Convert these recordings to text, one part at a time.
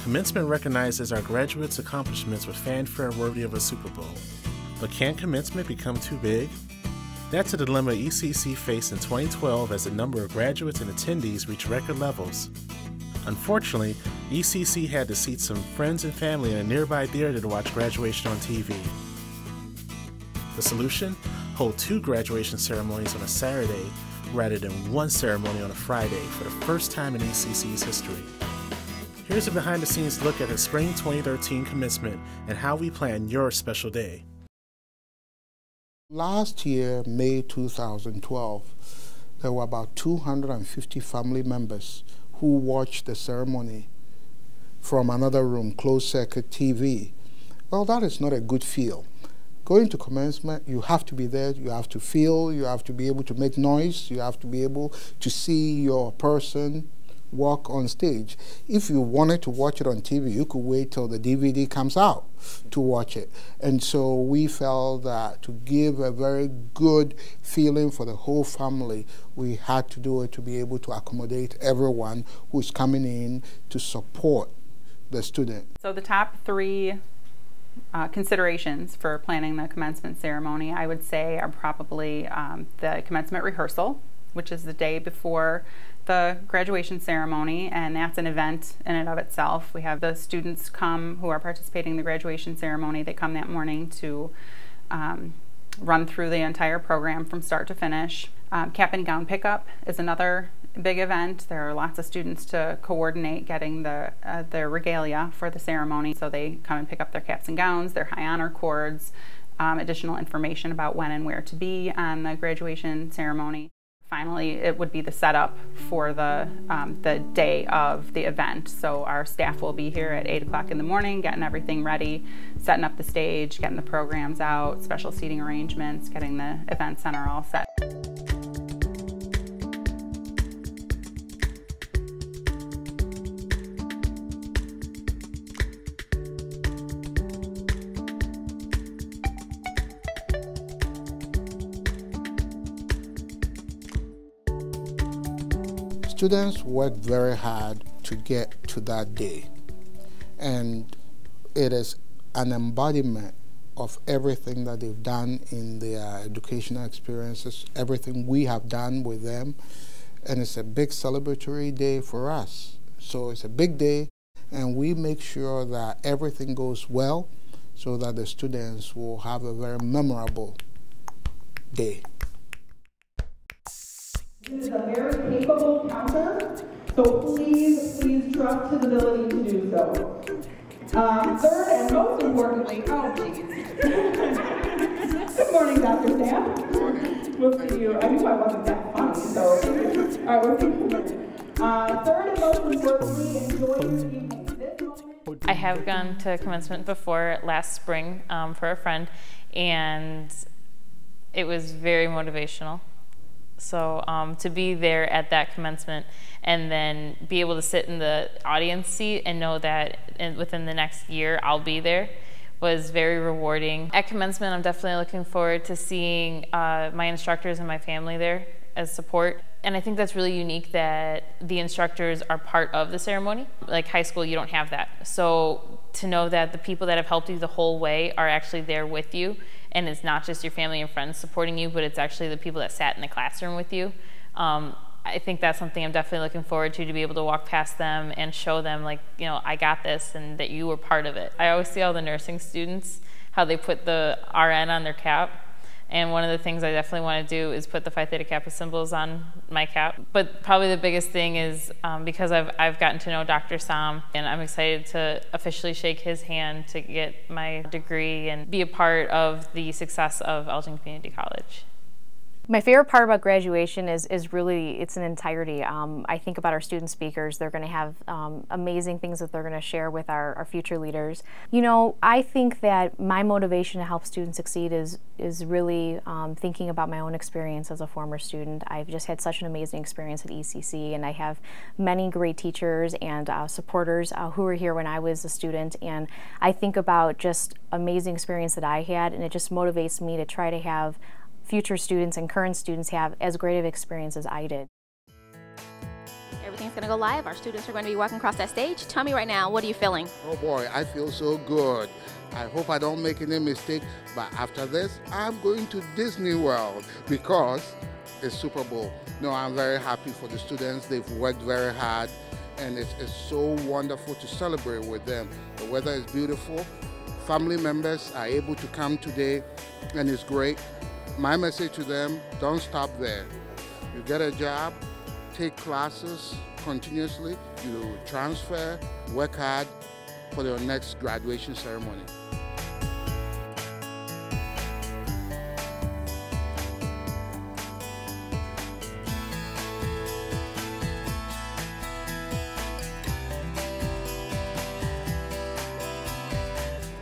Commencement recognizes our graduates' accomplishments with fanfare worthy of a Super Bowl. But can commencement become too big? That's a dilemma ECC faced in 2012 as the number of graduates and attendees reached record levels. Unfortunately, ECC had to seat some friends and family in a nearby theater to watch graduation on TV. The solution? Hold 2 graduation ceremonies on a Saturday rather than 1 ceremony on a Friday for the first time in ECC's history. Here's a behind-the-scenes look at the Spring 2013 commencement and how we plan your special day. Last year, May 2012, there were about 250 family members who watched the ceremony from another room, closed-circuit TV. Well, that is not a good feel. Going to commencement, you have to be there, you have to feel, you have to be able to make noise, you have to be able to see your person walk on stage. If you wanted to watch it on TV, you could wait till the DVD comes out to watch it. And so we felt that to give a very good feeling for the whole family, we had to do it to be able to accommodate everyone who's coming in to support the student. So the top 3 considerations for planning the commencement ceremony, I would say, are probably the commencement rehearsal, which is the day before the graduation ceremony, and that's an event in and of itself. We have the students come who are participating in the graduation ceremony. They come that morning to run through the entire program from start to finish. Cap and gown pickup is another big event. There are lots of students to coordinate getting their regalia for the ceremony, so they come and pick up their caps and gowns, their high honor cords, additional information about when and where to be on the graduation ceremony. Finally, it would be the setup for the day of the event. So our staff will be here at 8 o'clock in the morning, getting everything ready, setting up the stage, getting the programs out, special seating arrangements, getting the event center all set. Students work very hard to get to that day, and it is an embodiment of everything that they've done in their educational experiences, everything we have done with them, and it's a big celebratory day for us. So it's a big day, and we make sure that everything goes well so that the students will have a very memorable day. This is a very capable counter, so please trust his ability to do so. Third and most importantly, oh geez. Good morning, Dr. Sam. Good morning. We'll see you. I knew I wasn't that funny, so. All right, we'll see you. Third and most importantly, enjoy your evening. I have gone to commencement before last spring for a friend, and it was very motivational. So to be there at that commencement and then be able to sit in the audience seat and know that within the next year I'll be there was very rewarding. At commencement, I'm definitely looking forward to seeing my instructors and my family there as support. And I think that's really unique that the instructors are part of the ceremony. Like high school, you don't have that. So to know that the people that have helped you the whole way are actually there with you, and it's not just your family and friends supporting you, but it's actually the people that sat in the classroom with you. I think that's something I'm definitely looking forward to be able to walk past them and show them, like, you know, I got this and that you were part of it. I always see all the nursing students, how they put the RN on their cap. And one of the things I definitely want to do is put the Phi Theta Kappa symbols on my cap. But probably the biggest thing is because I've gotten to know Dr. Sam, and I'm excited to officially shake his hand to get my degree and be a part of the success of Elgin Community College. My favorite part about graduation is really, it's an entirety. I think about our student speakers. They're going to have amazing things that they're going to share with our future leaders. You know, I think that my motivation to help students succeed is really thinking about my own experience as a former student. I've just had such an amazing experience at ECC, and I have many great teachers and supporters who were here when I was a student, and I think about just amazing experience that I had, and it just motivates me to try to have future students and current students have as great of experience as I did. Everything's going to go live. Our students are going to be walking across that stage. Tell me right now, what are you feeling? Oh boy, I feel so good. I hope I don't make any mistake, but after this, I'm going to Disney World because it's Super Bowl. No, I'm very happy for the students. They've worked very hard, and it's so wonderful to celebrate with them. The weather is beautiful. Family members are able to come today, and it's great. My message to them, don't stop there. You get a job, take classes continuously, you transfer, work hard for your next graduation ceremony.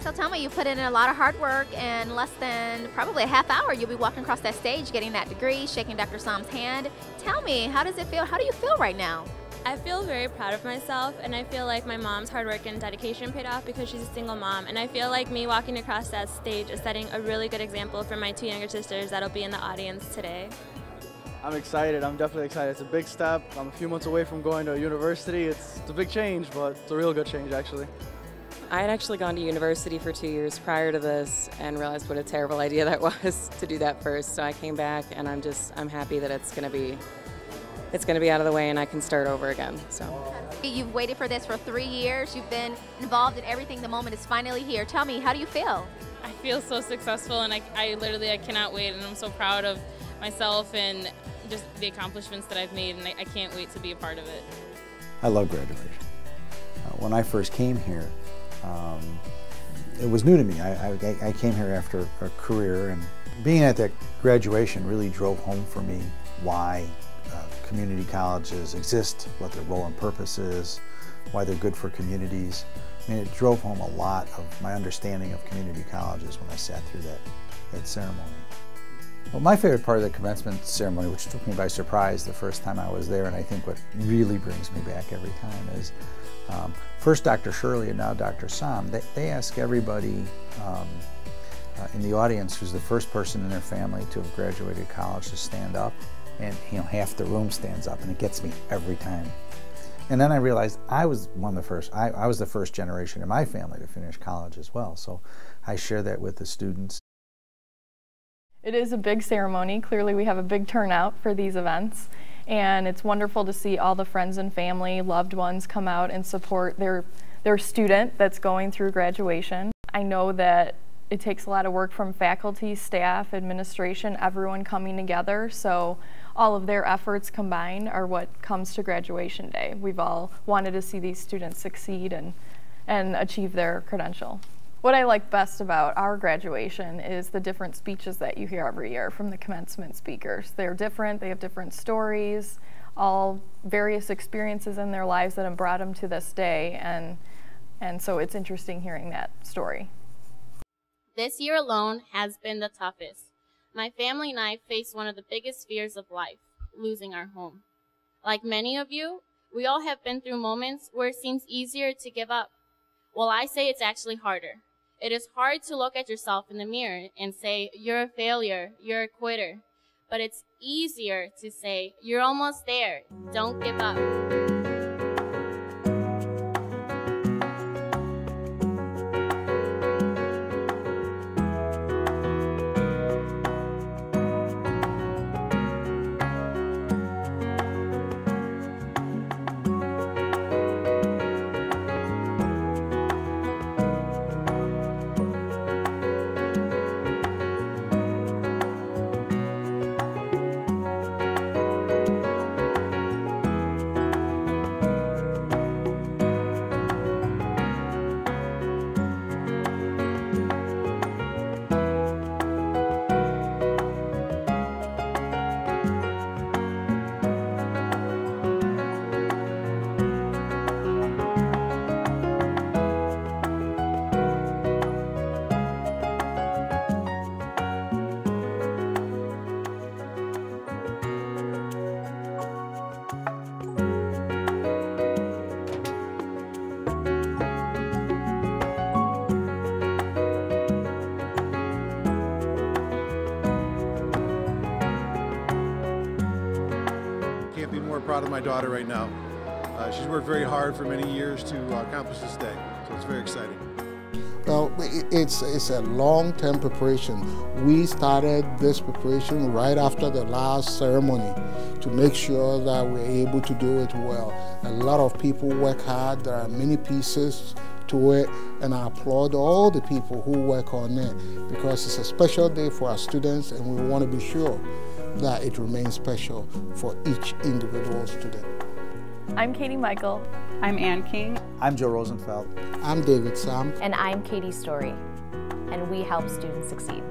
So tell me, you put in a lot of hard work, and less than probably a half hour, you'll be walking across that stage, getting that degree, shaking Dr. Som's hand. Tell me, how does it feel? How do you feel right now? I feel very proud of myself, and I feel like my mom's hard work and dedication paid off because she's a single mom, and I feel like me walking across that stage is setting a really good example for my two younger sisters that'll be in the audience today. I'm excited. I'm definitely excited. It's a big step. I'm a few months away from going to university. It's a big change, but it's a real good change, actually. I had actually gone to university for 2 years prior to this and realized what a terrible idea that was to do that first. So I came back, and I'm happy that it's going to be out of the way and I can start over again. So You've waited for this for 3 years. You've been involved in everything. The moment is finally here. Tell me, how do you feel? I feel so successful, and I literally cannot wait, and I'm so proud of myself and just the accomplishments that I've made, and I can't wait to be a part of it. I love graduation. When I first came here, it was new to me. I came here after a career, and being at that graduation really drove home for me why community colleges exist, what their role and purpose is, why they're good for communities. I mean, it drove home a lot of my understanding of community colleges when I sat through that ceremony. Well, my favorite part of the commencement ceremony, which took me by surprise the first time I was there, and I think what really brings me back every time, is first Dr. Shirley and now Dr. Som, they ask everybody in the audience who's the first person in their family to have graduated college to stand up, and half the room stands up, and it gets me every time. And then I realized I was one of the first. I was the first generation in my family to finish college as well, so I share that with the students. It is a big ceremony. Clearly we have a big turnout for these events, and it's wonderful to see all the friends and family, loved ones come out and support their student that's going through graduation. I know that it takes a lot of work from faculty, staff, administration, everyone coming together, so all of their efforts combined are what comes to graduation day. We've all wanted to see these students succeed and achieve their credential. What I like best about our graduation is the different speeches that you hear every year from the commencement speakers. They're different, they have different stories, all various experiences in their lives that have brought them to this day, and so it's interesting hearing that story. This year alone has been the toughest. My family and I faced one of the biggest fears of life, losing our home. Like many of you, we all have been through moments where it seems easier to give up. Well, I say it's actually harder. It is hard to look at yourself in the mirror and say, you're a failure, you're a quitter. But it's easier to say, you're almost there, don't give up. Can't be more proud of my daughter right now. she's worked very hard for many years to accomplish this day, so it's very exciting. Well, it's a long-term preparation. We started this preparation right after the last ceremony to make sure that we're able to do it well. A lot of people work hard. There are many pieces to it, and I applaud all the people who work on it because it's a special day for our students, and we want to be sure that it remains special for each individual student. I'm Katie Michael. I'm Ann King. I'm Joe Rosenfeld. I'm David Sam. And I'm Katie Story, and we help students succeed.